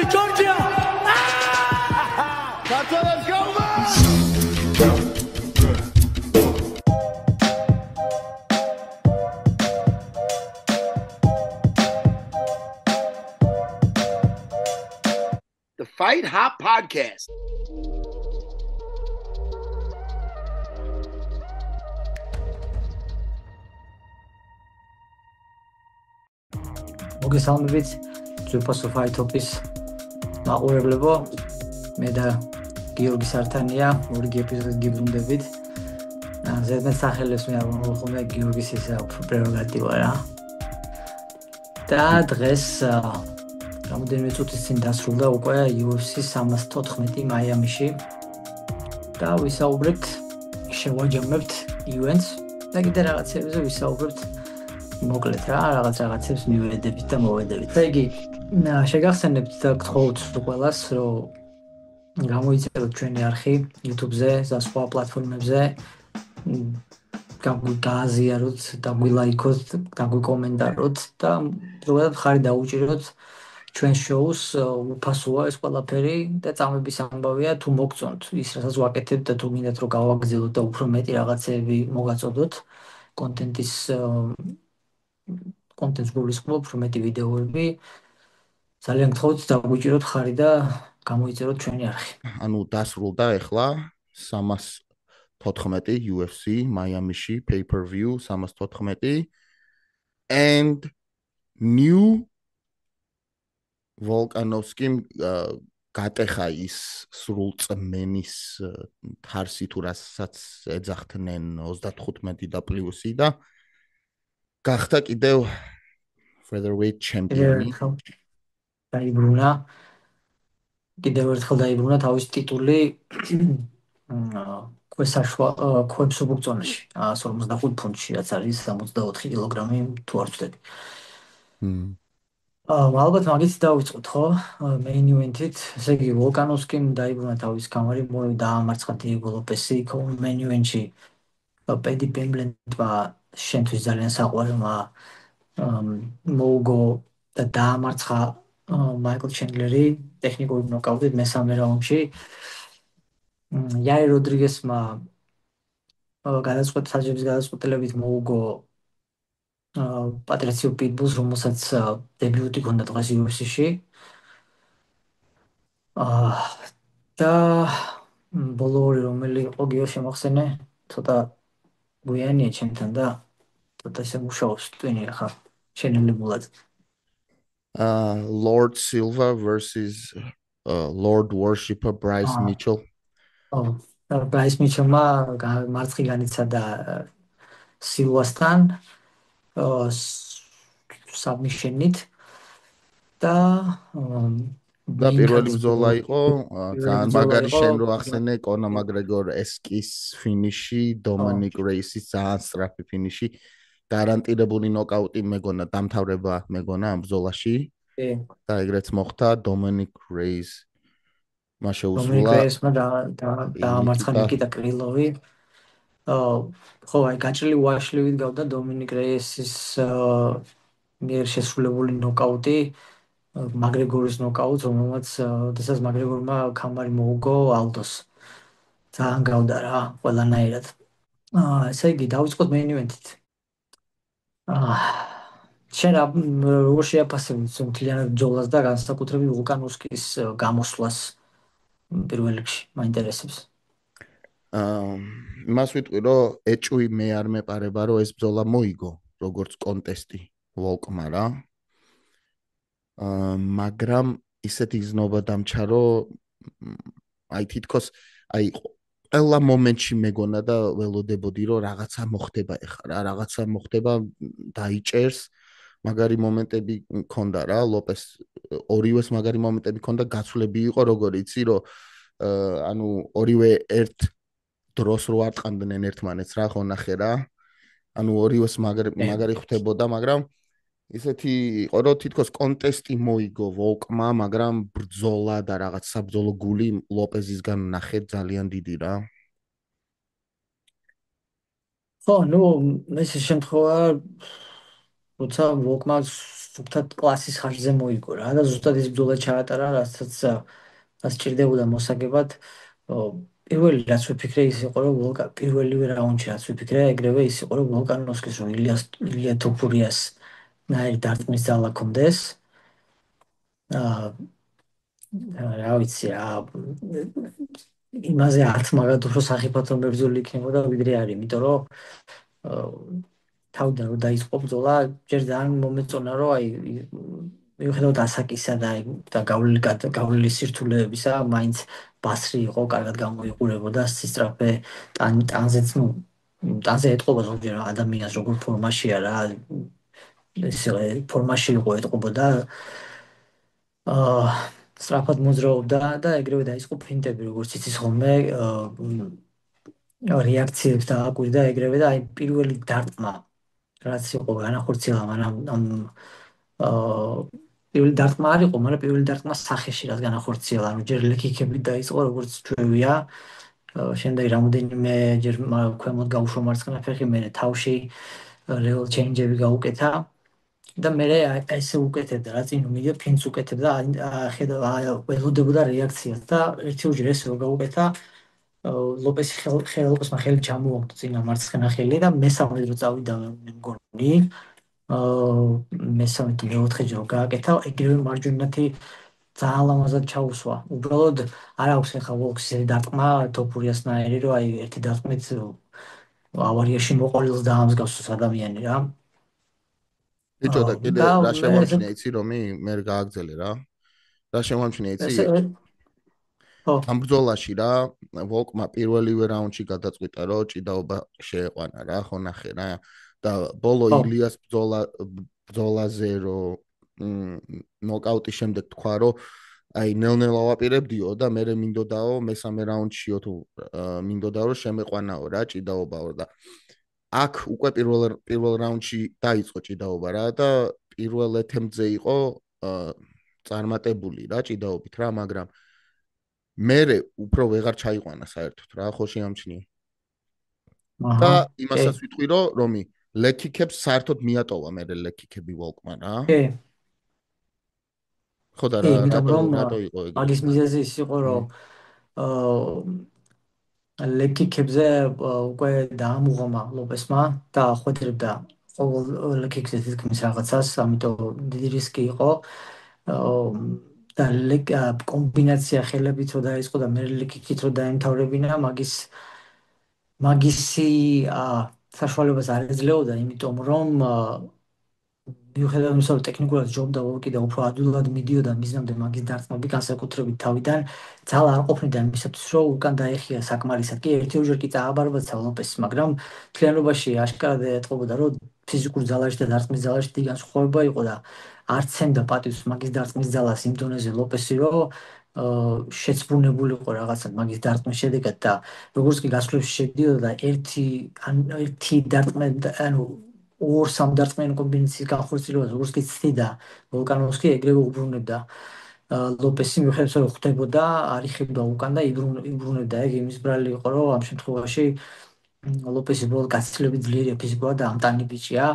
Georgia! Let's go, man! The Fight Hop Podcast. მოგესალმებით ძვირფასო Fight Hop-ის მაყურებლებო, მე და გიორგი სართანია, ორი ეპიზოდი გიბრუნდებით. ზედმეტ სახელებს მე არ მომხმე გიორგის ისა პრეროგატივა რა. და დღეს რამოდენიმე წუთის წინ დასრულდა უკვე UFC 314 მაიამიში და ვისაუბრებთ, შევაჯამებთ events და კიდე რაღაცებზე ვისაუბრებთ მოკლედ რა, რაღაცებს მივედებით და მოვედებით. და იგი შეგახსენებთ და გთხოვთ ყველას, რომ გამოიწეროთ ჩვენი არხი YouTube-ზე, სხვა პლატფორმებზე, გააზიაროთ, დაგვილაიქოთ, დაგვიკომენტაროთ და ზოგადად ხარი დაუჭიროთ ჩვენ შოუს, უფასოა ეს ყველაფერი და წამების ამბავია თუ მოგწონთ ის რასაც ვაკეთებთ და თუ გინდათ რომ გავაგრძელოთ და უფრო მეტი რაღაცები მოგაწოდოთ კონტენტს გულისხმობ, უფრო მეტი ვიდეოები. ძალიან გთხოვთ დაგვიჭიროთ ხარი და გამოიწეროთ ჩვენი არხი. ანუ დასრულდა ეხლა 314 UFC Miami-ში pay-per-view 314 and new Volkanovski გატეხა ის სრულწმენის თარსი თუ რასაც ეძახდნენ 35 და პლუსი და გახდა კიდევ featherweight ჩემპიონი. დაიბრუნა კიდევ ერთხელ დაიბრუნა თავის ტიტული ქვებს უბრძოლაში 145 ფუნტში, რაც არის 64 კილოგრამი თუ არ ვცდები. ალბათ მაგით დავიწყოთ, ხო? Main event-ით, ესე იგი Volkanovski-მ დაიბრუნა თავის გამარი, დაამარცხა Diego Lopez-ი, main event-ში Paddy Pimblett-მა შენთვის ძალიან საყვარელმა მოუგო და დაამარცხა Michael Chandler-ი ტექნიკური ნოკაუტით მესამე რაუნდში. Yair Rodriguez-მა საჯების გადაწყვეტილებით მოუგო Patricio Pitbull-ს, რომელსაც დებიუტი ჰქონდა დღეს UFC-ში. და ბოლო ორი რომელი იყო გიო შემახსენე, ცოტა გვიანია ჩემთან და ცოტა ისე მუშაობს ტვინი ახლა შენელებულად. Lord Silva versus Lord Worshipper Bryce Mitchell. Bryce Mitchell-მა მარცხი განიცადა Silva-სთან submission-ით და პირველი ბრძოლა იყო, ძალიან მაგარი შენ რო ახსენე კონა მაკგრეგორ ესკის ფინიში, დომინიკ რეისის ძალიან სწრაფი ფინიში, გარანტირებული ნოკაუტი მეგონა, დამთავრება მეგონა ამ ბრძოლაში. და ეგრეც მოხდა დომინიკ რეის მა შეუსრულა. დომინიკ რეისმა დაამარცხა ნიკიტა კრილოვი. ხო, აი გაჭრილი უაშლივით გავდა დომინიკ რეისის მიერ შესრულებული ნოკაუტი, მაკგრეგორის ნოკაუტი, რომელმაც დღესაც მაკგრეგორმა ქამარი მოუგო ალდოს. ძალიან გავდა რა, ყველანაირად. ესე იგი, დავიწყოთ main event-ით. შენ როგორ შეაფასებთ მთლიანად ბრძოლას და განსაკუთრებით Volkanovskis გამოსვლას პირველ რიგში, მაინტერესებს. იმას ვიტყვი, რომ ეჭვი მე არ მეპარება, რომ ეს ბრძოლა მოიგო, როგორც კონტესტი Volkma რა. მაგრამ ისეთი გზნობა დამჩა, რომ აი თითქოს აი ყველა მომენტში მეგონა და ველოდებოდი, რომ რაღაცა მოხდება ეხლა რა, რაღაცა მოხდება, დაიჭერს. მაგარი მომენტები მქონდა რა, ლოპეს ორივეს მაგარი მომენტები მქონდა, გაცვლები იყო, როგორ იცი, რომ ანუ ორივე ერთ დროს რო არტყამდნენ ერთმანეთს რა, ხო ნახე რა. ანუ ორივეს მაგარი ხვდებოდა, მაგრამ ისეთი იყო, რომ თითქოს კონტესტი მოიგო Volkma, მაგრამ ბრძოლა და რაღაც საბრძოლო გული ლოპეზისგან ნახე ძალიან დიდი რა. ხო, ნუ ეს შემთხვევა როცა ვოკმა სუფთად კლასის ხარჯზე მოიგო რა და ზუსტად ის ბრძოლა ჩაატარა, რაც ჭირდებოდა მოსაგებად. პირველი რაც ვიფიქრე ის იყო, რომ პირველივე რაუნდში რაც ვიფიქრე, ეგრევე ის იყო, რომ ვოლკანოვსკის რომ ილია თოფურიას ნაირი დარტყმის ძალა ჰქონდეს. აა რა ვიცი რა იმაზე არც მაგათ უფრო სახიფათო მებრძოლი იქნებოდა ვიდრე არის, იმიტომ რომ თავიდან რომ დაიწყო ბრძოლა, ჯერ ძალიან მომეწონა, რომ აი მიუხედავად ასაკისა და გავლილი სირთულეებისა, მაინც ბასრი იყო, კარგად გამოიყურებოდა სისწრაფე ტანზეც, ტანზე ეტყობა ზოგჯერ ადამიანს როგორ ფორმაშია რა, ესე ფორმაში იყო ეტყობოდა. სწრაფად მოძრაობდა და ეგრევე დაიწყო ფინტები, როგორც იცის ხოლმე, რეაქციებს დააკვირდა ეგრევე და აი პირველი დარტყმა რაც იყო განახორციელა, მაგრამ პირველი დარტყმა არ იყო, მაგრამ პირველი დარტყმა სახეში რაც განახორციელა, ანუ ჯერ ლეკიქებით დაიწყო, როგორც ჩვევია, შემდეგ რამოდენიმე ჯერ ქვემოთ გაუშვა მარცხენა ფეხი, მერე თავში level change-ები გაუკეთა და მერე ესე უკეთებდა, რა წინ მიდია ფინს უკეთებდა, ხედავ ველოდებოდა რეაქციას და ერთიურჯერ ესე რომ გაუკეთა, ლოპესი ლოპესმა ხელი ჩამოაგდო წინა მარცხენა ხელი და მესამედ რო წავიდა მე მგონი, მესამე თუ მეოთხეჯერ რო გააკეთა, ეგრევე მარჯვენათი ძალიან ლამაზად ჩაუსვა. უბრალოდ არ აქვს ახლა ვოლკს დარტყმა თოფურიასნაირი, რომ აი ერთი დარტყმით ავარიაში მოყოლილს დაამსგავსოს ადამიანი რა. ბიჭო და კიდე რა შემომჩნია იცი რომი მე გააგზელე რა. რა შემომჩნია იცი? ამ ბრძოლაში რა ვოლკმა პირველივე რაუნდში გადაწყვიტა რომ ჭიდაობა შეეყვანა რა, ხო ნახე რა და ბოლო ილიას ბრძოლაზე რომ ნოკაუტის შემდეგ თქვა რომ აი ნელ-ნელა ვაპირებდიო და მე მინდოდაო მესამე რაუნდშიო თუ მინდოდაო რომ შემეყვანაო რა ჭიდაობაო და აქ უკვე პირველ რაუნდში დაიწყო ჭიდაობა რა და პირველ ეთემზე იყო წარმატებული რა ჭიდაობით რა, მაგრამ მე უფრო ვეღარ ჩაიყვანა საერთოდ რა, ხო შეამჩნია. და იმასაც ვიტყვი რომ რომი ლეკიქებს საერთოდ მიატოვა მე ლეკიქები ვოლკმა რა. ხო და რატო იყო ეგრე? მაგის მიზეზი ის იყო რომ ლეკიქებზე უკვე დაამუღომა ლოპესმა და ხვედრებდა ყოველ ლეკიქზე თითქმის რაღაცას, ამიტომ დიდი რისკი იყო. და კომბინაცია ხელებით რო დაიწყო და მე ლეკიქით რო დაემთავრებინა, მაგისი საშუალებას არ ეძლეოდა, იმიტომ რომ მიუხედავად იმისა, რომ ტექნიკურად ჯობდა ვოლკი და უფრო ადვილად მიდიოდა მიზნამდე მაგის დარტყმები განსაკუთრებით თავიდან, ძალა არ ყოფნიდა იმისათვის, რომ უკან დაეხია საკმარისად. კი ერთიურჯერ კი წააბარბაცა ლოპესს, მაგრამ მთლიანობაში აშკარად ეტყობოდა, რომ ფიზიკურ ძალაში და დარტყმის ძალაში დიდი განსხვავება იყო და არც ემდა პატივს მაგის დარტყმის ძალას იმ დონეზე ლოპესი, რომ შეცბრუნებულიყო რაღაცად მაგის დარტყმის შედეგად და როგორც კი გასვლებში შედიოდა და ერთი დარტყმა, ანუ ორ-სამ დარტყმიანი კომბინაციის განხორციელებას როგორც კი ცდიდა ვოლკანოვსკი, ეგრევე უბრუნებდა ლოპესი, მიუხედავად რომ ხვდებოდა, არ იხებდა უკან და იბრუნებდა. ეგ იმის ბრალი იყო, რომ ამ შემთხვევაში ლოპესი ბოლო გაცილებით ძლიერია ფიზიკურად და ამტანი ბიჭია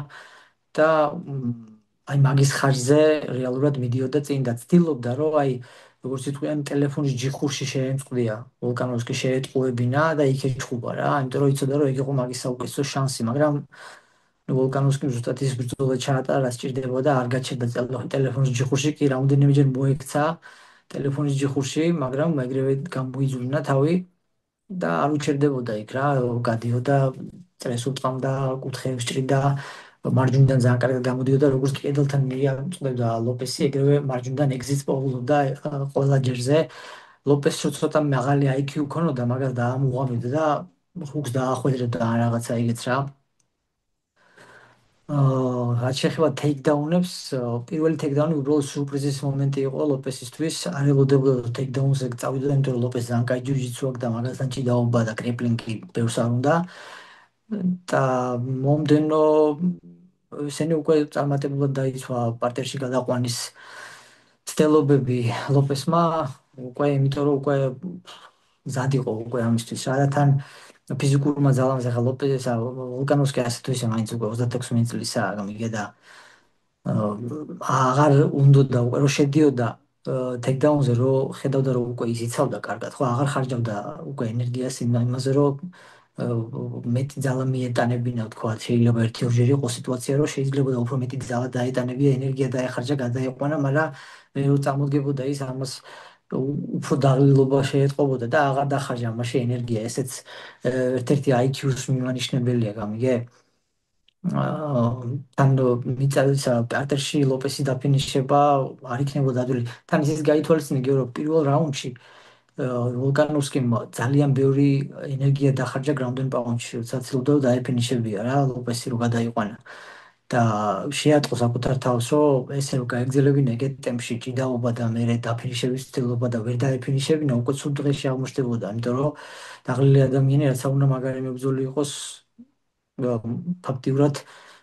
და აი მაგის ხარჯზე რეალურად მიდიოდა წინ და ცდილობდა, რომ აი როგორც იტყვიან ტელეფონის ჯიხურში შეემწყდია ვოლკანოვსკი შეეტყუებინა და იქ ეჩხუბა რა, იმიტომ რომ იცოდა რომ ეგ იყო მაგის საუკეთესო შანსი, მაგრამ ვოლკანოვსკიმ ზუსტად ის ბრძოლა ჩაატარა, რაც ჭირდებოდა, არ გაჩერდა ტელეფონის ჯიხურში, კი რამოდენიმეჯერ მოექცა ტელეფონის ჯიხურში, მაგრამ ეგრევე გამოიძულინა თავი და არ უჩერდებოდა იქ რა, გადიოდა წრეს უტყამდა, კუთხეებს ჭრიდა, მარჯვნიდან ძალიან კარგად გამოდიოდა, როგორც კი კედელთან მიაწყვეტდა ლოპესი, ეგრევე მარჯვნიდან ეგზიტს პოულობდა ყველა ჯერზე. ლოპესს ცოტა მაღალი IQ ქონოდა, მაგას დაამუღამდა და ჰუკს დაახვედრებდა რაღაცა ეგეც რა. რაც შეეხება ტეიქდაუნებს, პირველი ტეიქდაუნი უბრალოდ სურპრიზის მომენტი იყო ლოპესისთვის, არ ელოდებოდა ტეიქდაუნზე წავიდა, იმიტომ რომ ლოპესი ძალიან კაი ჯიუ-ჯიტსუ აქვს და მაგასთან ჭიდაობა და კრიპლინგი ბევრს არ უნდა. და მომდენო ესენი უკვე წარმატებულად დაიცვა პარტერში გადაყვანის ცდილობები ლოპესმა, უკვე იმიტომ რომ უკვე მზად იყო უკვე ამისთვის რა და თან ფიზიკურმა ძალამ ახლა ლოპესა ვოლკანოვსკი ასე თუ ისე მაინც უკვე 36 წლისაა, გამიგე და აღარ უნდა უკვე რომ შედიოდა ტექდაუნზე რომ ხედავდა რომ უკვე იზიცავდა კარგად ხო აღარ ხარჯავდა უკვე ენერგიას იმაზე რომ მეტი ძალა მიეტანებინა თქვა შეიძლება ერთი-ორჯერ იყოს სიტუაცია რომ შეიძლება და უფრო მეტი ძალა დაეტანებია ენერგია დაეხარჯა გადაიყვანა მაგრამ მე რომ წამოდგებოდა ის ამას უფრო დაღლილობა შეეტყობოდა და აღარ დახარჯა ამაში ენერგია ესეც ერთ-ერთი IQ-ს მიმანიშნებელია გამიგე თან მიწავის პარტერში ლოპესის დაფინიშება არ იქნებოდა ადვილი. თან ისიც გაითვალისწინე გერო პირველ რაუნდში ვოლკანოვსკიმ ძალიან ბევრი ენერგია დახარჯა ground and pound-ში, როცა ცდილობდა დაეფინიშებია რა ლოპესი რო გადაიყვანა. და შეატყო საკუთარ თავს, რომ ესე რომ გაეგზელებინა ეგეთ ტემპში ჭიდაობა და მე დაფინიშების ცდილობა და ვერ დაეფინიშებინა, უკვე სულ დღეში აღმოჩნდებოდა, იმიტომ რომ დაღლილი ადამიანი რაც უნდა მაგარი მებრძოლი იყოს ფაქტიურად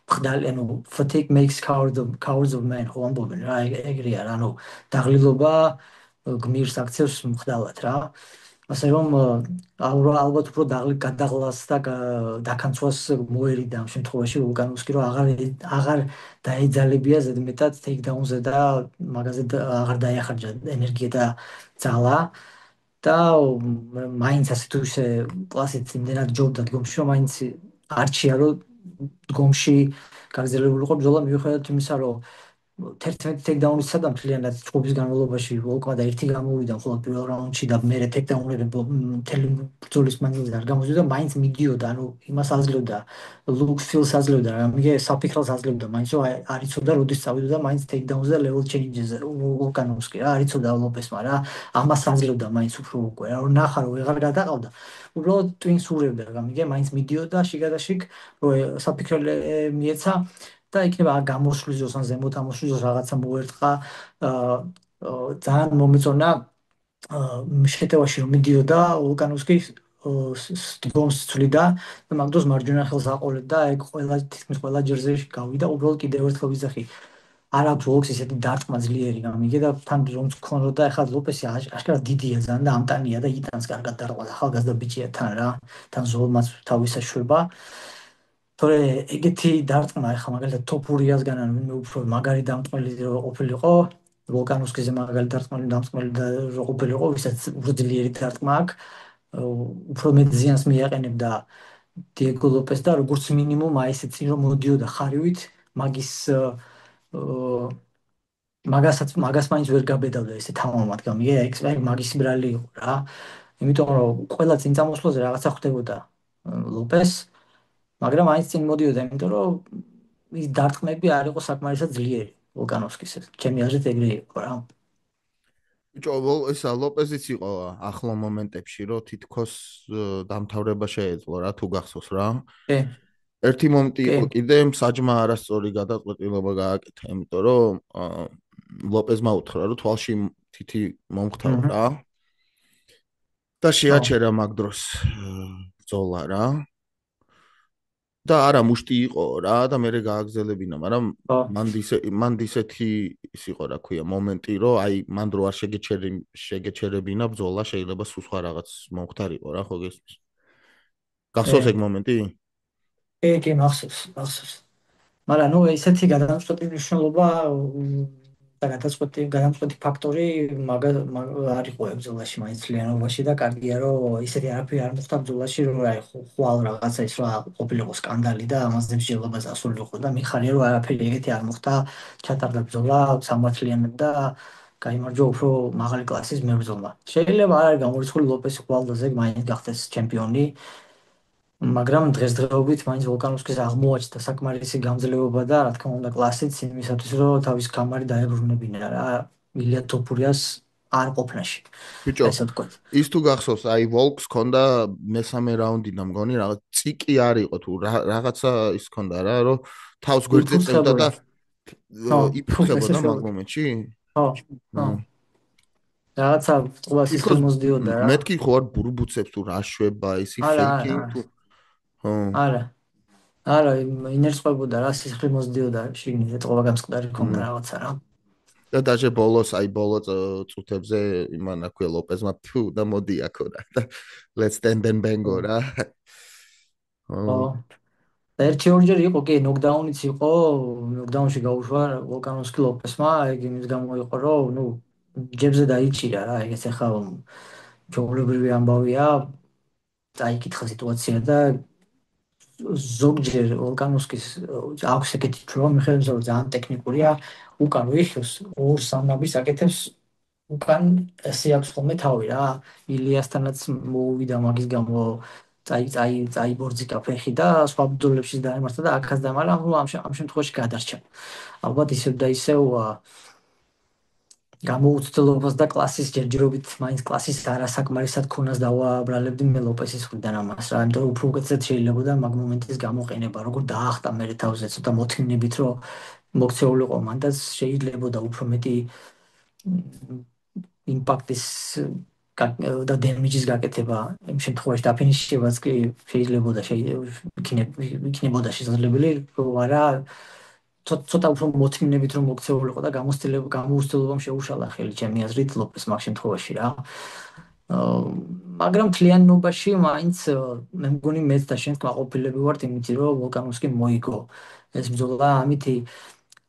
ხდალი ანუ fatigue makes cowards of men ხო ამბობენ რა ეგრეა რა ანუ დაღლილობა გმირს აქცევს მხდალად რა ასე რომ ალბათ უფრო გადაღლას და დაქანცვას მოერიდა ამ შემთხვევაში ვულკანოვსკი რომ აღარ დაეძალებია ზედმეტად ტეიქდაუნზე და მაგაზე აღარ დაეხარჯა ენერგია და ძალა და მაინც ასე თუ ისე კლასით იმდენად ჯობდა დგომში რომ მაინც არჩია რომ დგომში გაგზელებულიყო ბრძოლა მიუხედავად იმისა რომ 11 ტეიქდაუნისა და მთლიანად ჯგუფის განმავლობაში ვოლკმა და ერთი გამოვიდა მხოლოდ პირველ რაუნდში და მე ტეიქდაუნები მთელი ბრძოლის მანძილზე არ გამოვიდა მაინც მიდიოდა ანუ იმას აძლევდა ლუკ ფილს აძლევდა რამე საფიქროს აძლევდა მაინც რომ არ იცოდა როდის წავიდა და მაინც ტეიქდაუნზე და level changes-ზე ვოლკანოვსკი რა არ იცოდა ლოპესმა რა ამას აძლევდა მაინც უფრო უკვე რა რომ ნახა რომ ვეღარ გადაყავდა უბრალოდ twins ურევდა რამე მაინც მიდიოდა შიგადაშიგ რომ საფიქრე მიეცა და იქნება გამოსვლის დროს ან ზემოთ ამოსვლის დროს რაღაცა მოერტყა ძალიან მომეწონა შეტევაში რომ მიდიოდა ვულკანოვსკი დგომს ცვლიდა და მაგ დროს მარჯვენა ხელს აყოლებდა ეგ ყველა თითქმის ყველა ჯერზე გავიდა უბრალოდ კიდევ ერთხელ ვიზახი არ აქვს ვოლკს ისეთი დარტყმა ძლიერი გამიგე და თან რომ თქონოდა ახლა ლოპესი აშკარად დიდია ძალიან და ამტანია და იტანს კარგად დარტყმას ახალგაზრდა ბიჭია თან რა თან ზოლმაც თავის საშვება თორე ეგეთი დარტყმა ახლა მაგალითად ტოპურიასგან ან მე უფრო მაგარი დამტყმელი რო ყოფილიყო ვოლკანოვსკიზე მაგარი დამტყმელი და რო ყოფილიყო ვისაც უფრო ძლიერი დარტყმა აქვს უფრო მეტ ზიანს მიაყენებდა დიეგო ლოპეს და როგორც მინიმუმ აი ესეც რომ მოდიოდა ხარივით მაგის მაგას მაინც ვერ გაბედავდა ესე თამამად გამიგე ეგ მაგის ბრალი იყო რა იმიტომ რომ ყველა წინ წამოსვლაზე რაღაცა ხდებოდა ლოპეს მაგრამ აიც წინ მოდიოდა, იმიტომ რომ ის დარტყმები არ იყო საკმარისად ძლიერი ვულკანოვსკის. ჩემი აზრით ეგრე იყო რა. ბიჭო, ესა ლოპეზიც იყო ახლო მომენტებში, რომ თითქოს დამთავრება შეეძლო რა, თუ გახსოვს რა. კი. ერთი მომენტი იყო კიდე საჯმა არასწორი გადაწყვილობა გააკეთა, იმიტომ რომ ლოპეზმა უთხრა, რომ თვალში თითი მომხდარა რა. და შეაჩერა მაგ დროს ბრძოლა რა. და არა მუშტი იყო რა და მე გააგზელებინა, მაგრამ მან ისეთი ის იყო რა ქვია მომენტი რომ აი მან რო არ შეგეჩერებინა ბრძოლა შეიძლება სულ სხვა რაღაც მომხდარიყო რა ხო გესმის გახსოვს ეგ მომენტი? კი მახსოვს მაგრამ ნუ ესეთი გადამწყვეტი მნიშვნელობა და გადამწყვეტი ფაქტორი არ იყო ბრძოლაში მაინც ლიანობაში და კარგია რომ ისეთი არაფერი არ მოხდა ბრძოლაში რომ აი ხვალ რაღაცა ის რა ყოფილიყო სკანდალი და ამაზე მსჯელობა დასულიყო და მიხარია რომ არაფერი ეგეთი არ მოხდა ჩატარდა ბრძოლა სამართლიანად და გაიმარჯვა უფრო მაღალი კლასის მებრძოლმა შეიძლება არ არის გამორიცხული ლოპესი ხვალდაზე მაინც გახდეს ჩემპიონი მაგრამ დღესდღეობით მაინც ვოლკანოვსკის აღმოაჩნდა საკმარისი გამძლეობა და რა თქმა უნდა კლასიც იმისათვის რომ თავის გამარი დაებრუნებინა რა ილია ტოპურიას არ ყოფნაში ბიჭო ის თუ გახსოვს აი ვოლკს ქონდა მესამე რაუნდიდან მგონი რაღაც ციკი არ იყო თუ რაღაცა ის ქონდა რა რომ თავს გვერდზე წევდა და იფუძებოდა მაგ მომენტში ხო რაღაცა ყველა სისტემას დიოდა რა მეთქი ხო არ ბურბუცებს თუ რა შვება ისი ფეიკი თუ არა ინერსყვებოდა რა სისხლი მოსდიოდა შიგნით ეთყობა გამწყდარი ქონდა რაღაცა რა და დაჟე ბოლოს აი ბოლო წუთებზე იმან აქვე ლოპეზმა ფუ და მოდი აქო რა და let's stand and bang რა და ერთი ორჯერ იყო კი ნოკდაუნიც იყო, ნოკდაუნში გაუშვა ვოლკანოვსკი ლოპესმა, ეგ იმის გამო იყო, რომ ნუ ჯებზე დაიჭირა რა, ეგეც ახლა ჩვეულებრივი ამბავია, დაიკითხა სიტუაცია და ზოგჯერ ვოლკანოვსკის აქვს ეგეთი თქმა, მიხედავს რომ ძალიან ტექნიკურია, უკან ვიხოს ორ-სამ ნაბის აკეთებს უკან ესე აქვს ხოლმე თავი რა. ილიასთანაც მოუვიდა მაგის გამო წაიბორძიკა ფეხი და სხვა ბრძოლებშიც დაემართა და აქაც და მაგრამ ნუ ამ შემთხვევაში გადარჩა. ალბათ ისევ და ისევ გამოუცდელობას და კლასის ჯერჯერობით მაინც კლასის არასაკმარისად ქონას დავაბრალებდი მე ლოპესის ხრიდან ამას რა. იმიტომ რომ უფრო უკეთესად შეიძლებოდა მაგ მომენტის გამოყენება, როგორ დაახტა მე თავზე ცოტა მოთმინებით რომ მოქცეულიყო მანდაც შეიძლებოდა უფრო მეტი იმპაქტის და დემეჯის გაკეთება იმ შემთხვევაში დაფინიშებაც კი იქნებოდა შესაძლებელი, რომ არა ცოტა უფრო მოთმინებით რომ მოქცეულიყო და გამოუცდელობამ შეუშალა ხელი ჩემი აზრით ლოპეს მაგ შემთხვევაში რა. მაგრამ თლიანობაში მაინც მე მგონი მეც და შენს კმაყოფილები ვართ იმით რომ ვოლკანოვსკი მოიგო ეს ბრძოლა, ამითი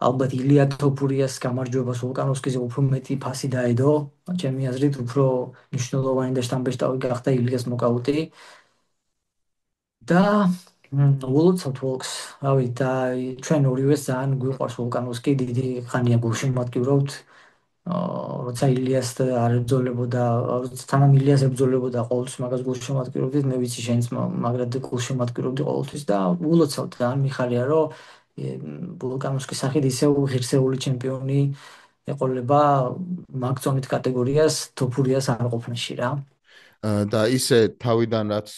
ალბათ ილია თოფურიას გამარჯვებას ვოლკანოვსკიზე უფრო მეტი ფასი დაედო, ჩემი აზრით უფრო მნიშვნელოვანი და შთამბეჭდავი გახდა ილიას ნოკაუტი. და ულოცავთ ვოლკს, რავი, და ჩვენ ორივეს ძალიან გვიყვარს ვოლკანოვსკი, დიდი ხანია გულშემატკივრობთ. როცა ილიას არ ებრძოლებოდა, თანამ ილიას ებრძოლებოდა ყოველთვის მაგას გულშემატკივრობდით, მე ვიცი შენც მაგრად გულშემატკივრობდი ყოველთვის და ულოცავთ ძალიან მიხარია რომ ვოლკანოვსკის სახით ისევ ღირსეული ჩემპიონი ეყოლება მაგწონით კატეგორიას თოფურიას არ ყოფნაში რა. და ისე თავიდან რაც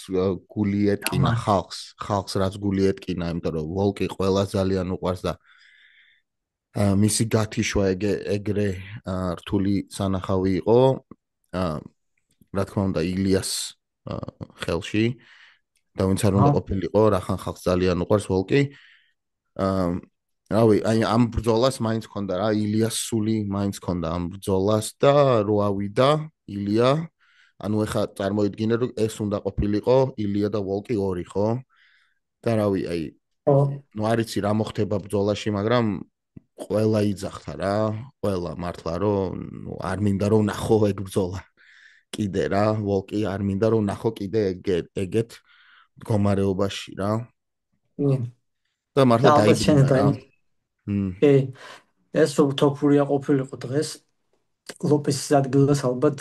გული ეტკინა ხალხს რაც გული ეტკინა, იმიტომ რომ ვოლკი ყველა ძალიან უყვარს და მისი გათიშვა ეგრე რთული სანახავი იყო, რა თქმა უნდა ილიას ხელში და ვინც არ უნდა ყოფილიყო, რახან ხალხს ძალიან უყვარს ვოლკი. რავი, აი ამ ბრძოლას მაინც ქონდა რა, ილიას სული მაინც ქონდა ამ ბრძოლას და რო ავიდა ილია, ანუ ეხა წარმოიდგინე რომ ეს უნდა ყოფილიყო ილია და ვოლკი ორი, ხო? და რავი, აი ნუ არ იცი რა მოხდება ბრძოლაში, მაგრამ ყველა იძახთა რა, ყველა მართლა რომ ნუ არ მინდა რომ ნახო ეგ ბრძოლა. კიდე რა, ვოლკი არ მინდა რომ ნახო კიდე ეგეთ მდგომარეობაში რა. და მართლა დაიბრუნდა. ეს რომ თოფურია ყოფილიყო დღეს ლოპესის ადგილას ალბათ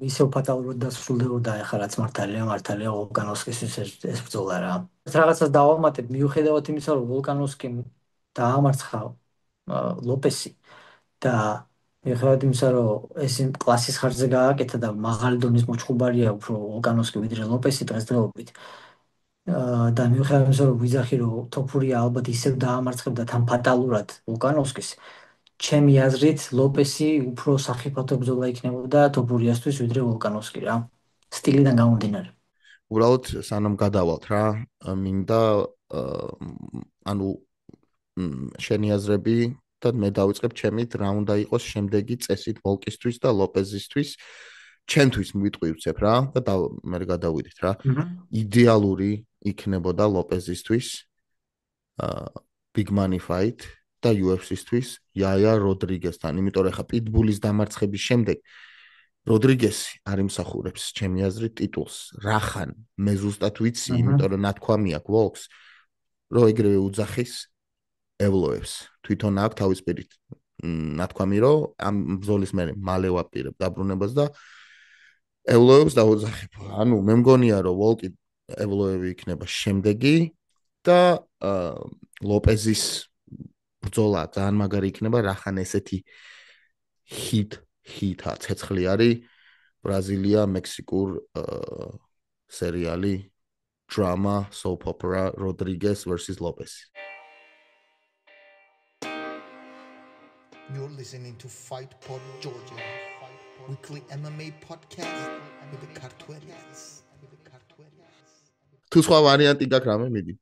ისევ ფატალურად დასრულდებოდა ახლა რაც მართალია ვოლკანოვსკისთვის ეს ბრძოლა რა. ეს რაღაცას დავამატებ მიუხედავად იმისა რომ ვოლკანოვსკიმ დაამარცხა ლოპესი და მიუხედავად იმისა რომ ეს კლასის ხარჯზე გააკეთა და მაღალი დონის მოჩხუბარია უფრო ვოლკანოვსკი ვიდრე ლოპესი დღესდღეობით. და მიუხედავად იმისა რომ ვიძახი რომ თოფურია ალბათ ისევ დაამარცხებდა თან ფატალურად ვოლკანოვსკის, ჩემი აზრით ლოპესი უფრო სახიფათო ბრძოლა იქნებოდა თოფურიასთვის ვიდრე ვოლკანოვსკი რა, სტილიდან გამომდინარე. უბრალოდ სანამ გადავალთ რა, მინდა ანუ შენი აზრები და მე დავიწყებ ჩემით რა უნდა იყოს შემდეგი წესით ვოლკისთვის და ლოპეზისთვის. ჩემთვის მივიტყვი რა და მე გადავიდეთ რა. იდეალური იქნებოდა ლოპეზისთვის big money fight და UFC-ისთვის იაია როდრიგესთან, იმიტომ რომ ხა პიტბულის დამარცხების შემდეგ როდრიგესი არ იმსახურებს ჩემი აზრით ტიტულს. რახან მე ზუსტად ვიცი, იმიტომ რომ ნათქვამი აქვს ვოლკს, რომ ეგრევე უძახის ევლოებს. თვითონ აქვს თავის პირით ნათქვამი, რომ ამ ბრძოლის მალე ვაპირებ დაბრუნებას და ევლოებს დაუძახებ. ანუ მე მგონია რომ ვოლკი ევლოები იქნება შემდეგი და ლოპეზის ბრძოლა ძალიან მაგარი იქნება, რახან ესეთი ჰიტა ცეცხლი არის ბრაზილია მექსიკურ სერიალი drama soap opera Rodriguez versus Lopez. You're listening to Fight Pod Georgia, weekly MMA podcast with the Cartuelians. თუ სხვა ვარიანტი გაქვს რამე მიდი.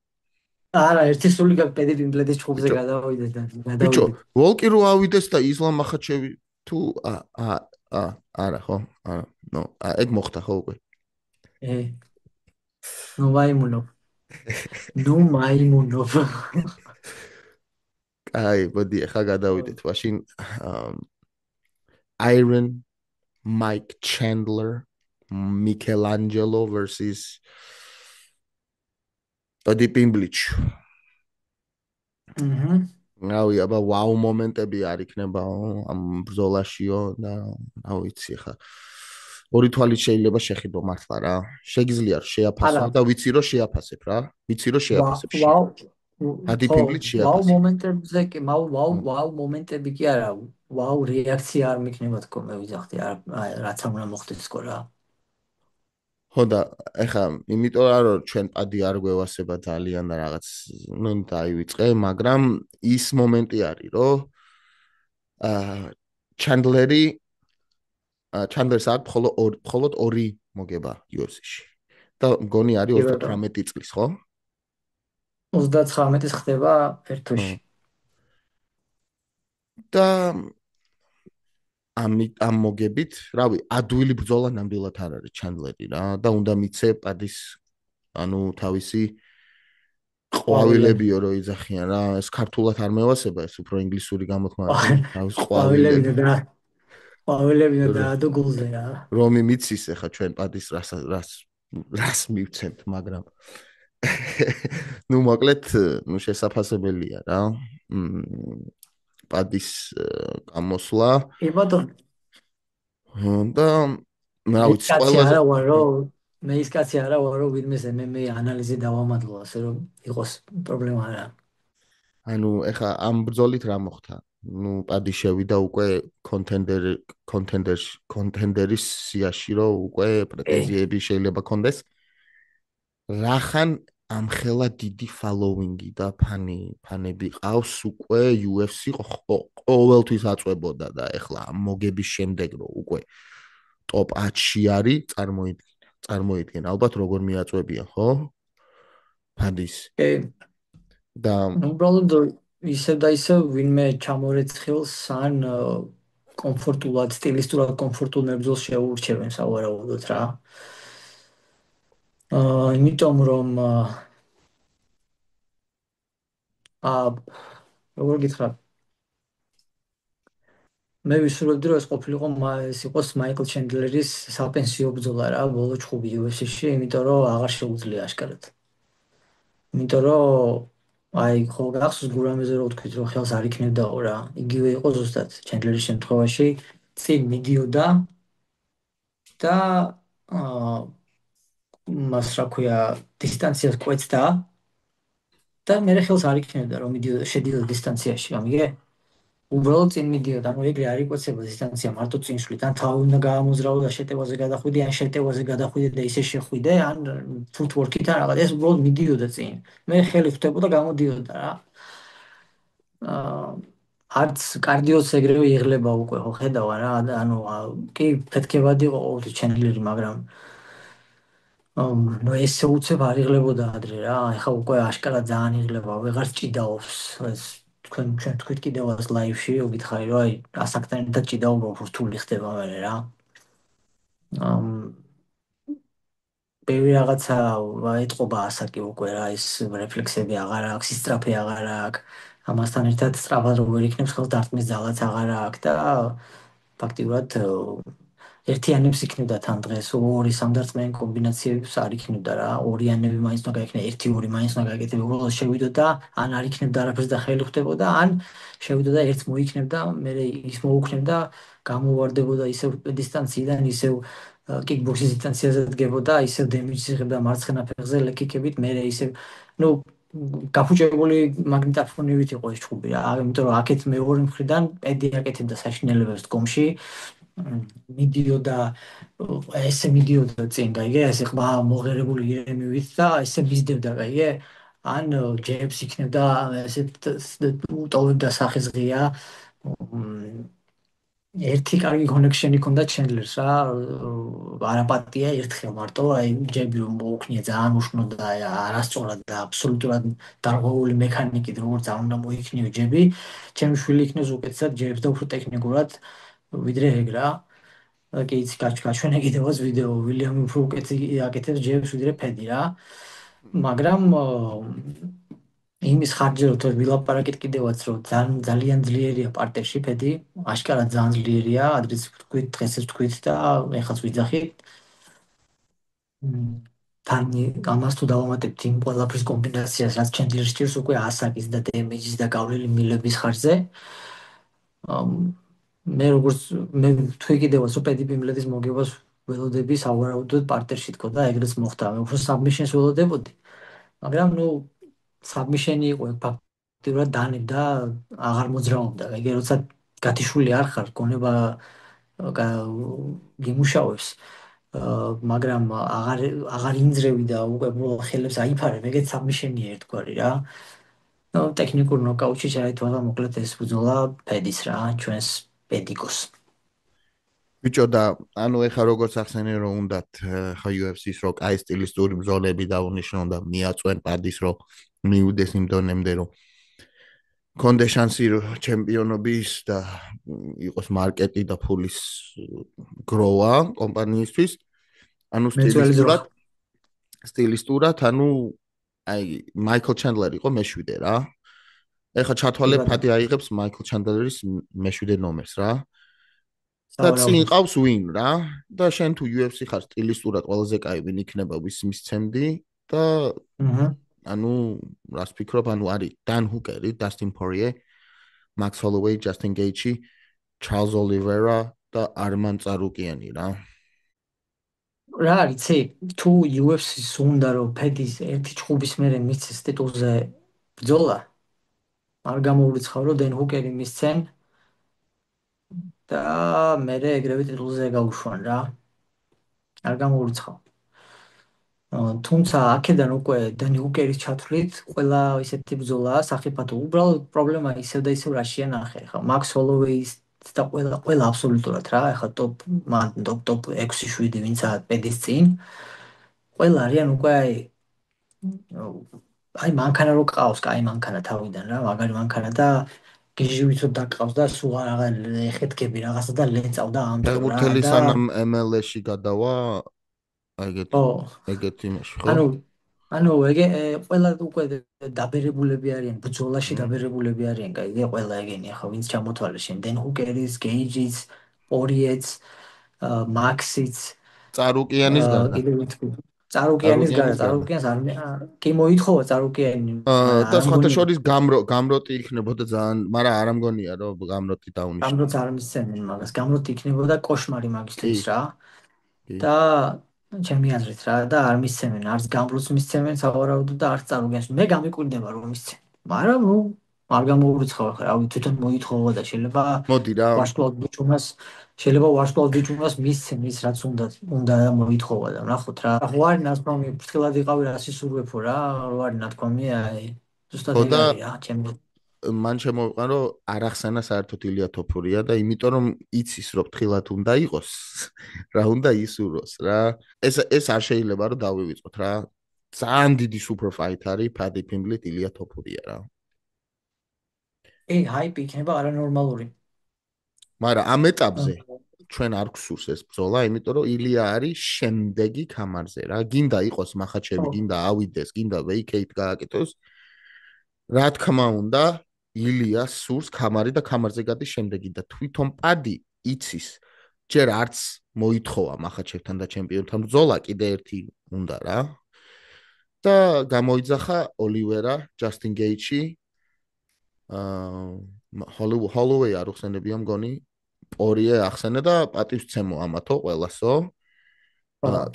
არა, ერთი სული გაქვს პედი იმპლედის ჩხუბზე გადავიდე და გადავიდე. ბიჭო, ვოლკი რო ავიდეს და ისლამ ახაჩევი თუ არა ხო? არა, ნო, ეგ მოხდა ხო უკვე? ნუ ვაიმუნო. ნუ მაიმუნობ. აი, მოდი ახლა გადავიდეთ მაშინ Iron Mike Chandler Michelangelo versus Buddy Pimblitz. აჰა. რავი, აბა ვაუ მომენტები არ იქნება ამ ბრძოლაშიო და რა ვიცი ხა. ორი თვალით შეიძლება შეხიბო მართლა რა. შეგიძლია შეაფასო არა. და ვიცი რომ შეაფასებ რა. ვიცი რომ შეაფასებ. ვაუ. Buddy ხო, Pimblitz ვაუ შეაფასებ. მომენტებზე კი, ვაუ მომენტები კი არა. ვაუ რეაქცია არ მიქნება თქო, მე ვიძახდი, რაც არ უნდა მოხდეს თქო რა. ხო და ეხა იმიტომ რომ ჩვენ პადი არ გვევასება ძალიან და რაღაც ნუ დაივიწყე, მაგრამ ის მომენტი არის რომ ჩანდლერი ჩანდლერს აქვს მხოლოდ ორი მოგება UFC-ში. და მგონი არის 38 წლის, ხო? 39-ის ხდება ერთ თვეში. და ამ მოგებით, რავი, ადვილი ბრძოლა ნამდვილად არ არის ჩანდლერი რა და უნდა მიცე პადის ანუ თავისი ყვავილებიო რო იძახიან რა, ეს ქართულად არ მევასება, ეს უფრო ინგლისური გამოთქმა არის, თავის ყვავილები და ყვავილები და დადო გულზე რა. რომი მიცის ახლა ჩვენ პადის რას მივცემთ, მაგრამ ნუ მოკლედ, ნუ შესაძლებელია რა. პადის გამოსვლა. კი ბატონო. და რა ვიცი, ყველაზე არა ვარო, მე ის კაცი არა ვარო, ვინმეს MMA ანალიზი დავამატლო, ასე რომ იყოს პრობლემა არა. ანუ ეხა ამ ბრძოლით რა მოხდა? ნუ პადი შევიდა უკვე კონტენდერის სიაში, რომ უკვე პრეტენზიები შეიძლება კონდეს. რახან ამხელა დიდი ფოლოუინგი და ფანები ყავს უკვე UFC ყოველთვის აწვებოდა და ეხლა მოგების შემდეგ რომ უკვე ტოპ 10-ში არის, წარმოიდგენ ალბათ როგორ მიაწვევიან, ხო? ფადის. და უბრალოდ ისევ და ისევ ვინმე ჩამორეცხილს ან კომფორტულად, სტილისტურად კომფორტულ მებრძოლს შეურჩევენ სავარაუდოდ რა. იმიტომ რომ როგორ გითხრათ, მე ვისურვებდი რომ ეს ყოფილიყო ეს იყოს მაიკლ ჩენდლერის საპენსიო ბრძოლა რა, ბოლო ჩხუბი UFC-ში, იმიტომ რომ აღარ შეუძლია აშკარად. იმიტომ რომ აი ხო გახსოვს გურამეზე რო ვთქვით რომ ხელს არ იქნებდაო რა, იგივე იყო ზუსტად ჩენდლერის შემთხვევაში, წინ მიდიოდა და მას რა ქვია, დისტანციას კვეცდა და მე ხელს არ იქნებდა რომ შედიოდა დისტანციაში, გამიგე? უბრალოდ წინ მიდიოდა, ანუ ეგრე არ იკვეცება დისტანცია, მარტო წინ შვლით, ან თავი უნდა გაამოძრავო და შეტევაზე გადახვიდე, ან შეტევაზე გადახვიდე და ისე შეხვიდე, ან ფუტვორკით ან რაღაც, ეს უბრალოდ მიდიოდა წინ. მე ხელი ხვდებოდა გამოდიოდა რა. არც კარდიოც ეგრევე იღლება უკვე, ხო ხედავა რა, ანუ კი ფეთქებადი იყო ყოველთვის ჩენდლერი, მაგრამ ნუ ესე უცებ არ იღლებოდა ადრე რა, ეხლა უკვე აშკარად ძალიან იღლება, ვეღარ ჭიდაობს ეს ჩვენ თქვით კიდევაც ლაივში, ვიგითხარი რომ აი ასაკთან ერთად ჭიდაობა უფრო რთული ხდება მერე რა. ბევრი რაღაცა ეტყობა ასაკი უკვე რა, ეს რეფლექსები აღარ აქვს, ისტრაფე აღარ აქვს, ამასთან ერთად სწრაფად როგორ იქნებს ხელს დარტყმის ძალაც აღარ აქვს და ფაქტიურად ერთიანებს იქნებდა თან დღეს, ორი სამდარწმენი კომბინაციებს არ იქნებდა რა, ორიანები მაინც უნდა გაიქნება, ერთი-ორი მაინც უნდა გაიგეთება, უბრალოდ შევიდოდა, ან არ იქნებდა არაფერს და ხელი ხვდებოდა, ან შევიდოდა ერთს მოიქნებდა, მე ის მოუქნებდა, გამოვარდებოდა ისევ დისტანციიდან, ისევ კიკბოქსის დისტანციაზე დგებოდა, ისევ დემიჯს იღებდა მარცხენა ფეხზე ლეკიკებით, მე ისევ, ნუ გაფუჭებული მაგნიტოფონივით იყო ეს ჩხუბი რა, იმიტომ რომ აქეთ მეორე მხრიდან პედი აკეთებდა საშინელებებს დგომში, მიდიოდა ესე მიდიოდა წინ, გაიგე, ესე ყვა მოღერებული ირემივით და ესე მისდევდა, გაიგე, ან ჯებს იქნებდა, ესე უტოვებდა სახის ღია. ერთი კარგი კონექშენი ქონდა ჩენდლერს რა, არაპატია ერთხელ მარტო, აი ჯები რომ მოუქნია ძალიან უშნოდა, არასწორად და აბსოლუტურად დარღვეული მექანიკით, როგორც არ უნდა მოიქნიო ჯები, ჩემი შვილი იქნებს უკეთესად ჯებს და უფრო ტექნიკურად ვიდრე ეგ რა. კი იცი გაჩვენე კიდევაც ვიდეო, ვილიამი უფრო უკეთ აკეთებს ჯებს ვიდრე ფედი რა. მაგრამ იმის ხარჯზე რომ ვილაპარაკეთ კიდევაც რომ ძალიან ძლიერია პარტნერშიპები, აშკარად ძალიან ძლიერია, ადრეც ვთქვით, დღესაც ვთქვით და ეხლაც ვიძახით. თან ამას თუ დავამატებთ იმ ყველაფრის კომბინაციას, რაც ჩენდლერს ჭირს უკვე ასაკის და დემეჯის და გავლილი მილების ხარჯზე. მე როგორც მე თქვი კიდევაც რომ პედი პიმბლეტის მოგებას ველოდები სავარაუდოდ პარტნერში თქო და ეგრეც მოხდა. მე უფრო საბმიშენს ველოდებოდი. მაგრამ საბმიშენი იყო ფაქტიურად დანებდა აღარ მოძრაობდა. ეგ როცა გათიშული არ ხარ, გონება გიმუშავებს. მაგრამ აღარ ინძრევი და უკვე ხელებს აიფარე, ეგეც საბმიშენია ერთგვარი რა. ტექნიკურ ნოკაუტში შეიძლება მოკლედ ეს ბრძოლა პედის რა, ჩვენს პედიკოს. ბიჭო და ანუ ეხა როგორც ახსენე რომ უნდათ ხა UFC-ს რო კაი სტილისტური ბრძოლები დაუნიშნონ და მიაწვენ პადის რო მიუდეს იმ დონემდე რომ კონდე შანსი ჩემპიონობის და იყოს მარკეტი და ფულის გროვა კომპანიისთვის ანუ სტილისტურად ანუ აი მაიკლ ჩენდლერი იყო მეშვიდე რა ეხა ჩათვალე ფადი აიღებს მაიკლ ჩენდლერის მეშვიდე ნომერს რა და წინ ყავს ვინ რა და შენ თუ UFC ხარ სტილისტურად ყველაზე კაი ვინ იქნება ვის მისცემდი და ანუ რას ფიქრობ ანუ არის დან ჰუკერი, დასტინ პორიე, მაქს ჰოლოვეი, ჯასტინ გეიჩი, ჩარლზ ოლივერა და არმან წარუკიანი რა. რა იცი, თუ UFC-ს უნდა რომ ფედის ერთი ჭუბის მერე მისცეს ტიტულზე ბრძოლა, არ გამოურიცხავ რომ დან ჰუკერი მისცენ და მერე ეგრევე ტიტულზე გაუშვან რა. არ გამოურიცხავ. თუმცა აქედან უკვე დანი ჰუკერის ჩათვლით ყველა ისეთი ბრძოლაა სახიფათო. უბრალოდ პრობლემა ისევ და ისევ რაშია ნახე. ხა მაქს ჰოლოვეის და ყველა აბსოლუტურად რა, ხა ტოპ 6-7 ვინცა პედის წინ. ყველა არიან უკვე აი მანქანა რო ყავს, კაი მანქანა თავიდან რა, მაგარი მანქანა და გიჟი ვიცოდ დაკავს და სულ აღარ ეხეთქები რაღაცა და ლეწავ და ამ და გურთელი სანამ ML-ში გადავა ეგეთი იმაში ხო? ანუ ეგ ყველა უკვე დაბერებულები არიან, ბრძოლაში დაბერებულები არიან, კაი, ყველა ეგენი ახლა ვინც ჩამოთვალე შენ, დენ ჰუკერის, გეიჯის, პორიეც, მაქსიც, წარუკიანის გარდა. წარუკიანის გარდა, წარუკიანს არ კი მოითხოვა წარუკიანი. და სხვათა შორის გამროტი იქნებოდა ძალიან, მაგრამ არ ამგონია რომ გამროტი დაუნიშნო. გამროტს არ მისცემენ მაგას, გამროტი იქნებოდა კოშმარი მაგისთვის რა. და ჩემი აზრით რა და არ მისცემენ, არც გამროტს მისცემენ სავარაუდოდ და არც წარუკიანს. მე გამიკვირდება რომ მისცემენ. მაგრამ არ გამოურიცხავ ხა, რავი, თვითონ მოითხოვა და შეიძლება მოდი რა. ვარსკვლავ ბიჭუნას მისცენ ის რაც უნდა მოითხოვა და ნახოთ რა. ხო არის ნათქვამი, ფრთხილად იყავი რა სისურვეფო რა, რო არის ნათქვამი, აი ზუსტად ეგ არის რა, ჩემი მან შემოვიყან რომ არ ახსენა საერთოდ ილია თოფურია და იმიტომ რომ იცის რომ ფრთხილად უნდა იყოს რა უნდა ისუროს რა ეს არ შეიძლება რომ დავივიწყოთ რა ძალიან დიდი სუპერ ფაითერი ფადი პიმბლით ილია თოფურია რა ჰაიპი იქნება არანორმალური მაგრამ ამ ეტაპზე ჩვენ არ გვსურს ეს ბრძოლა იმიტომ რომ ილია არის შემდეგი კამარზე რა გინდა იყოს მახაჩევი გინდა ავიდეს გინდა ვეიკეით გააკეთოს რა თქმა უნდა ილიას სურს კამარი და კამარზე გადის შემდეგი და თვითონ პადი იცის ჯერ არც მოითხოვა მახაჩევთან და ჩემპიონთან ბრძოლა კიდე ერთი უნდა რა და გამოიძახა ოლივერა ჯასტინ გეიჩი ჰოლოვეი არ უხსენებია მგონი პორიე ახსენა და პატივცემო ამათო ყველასო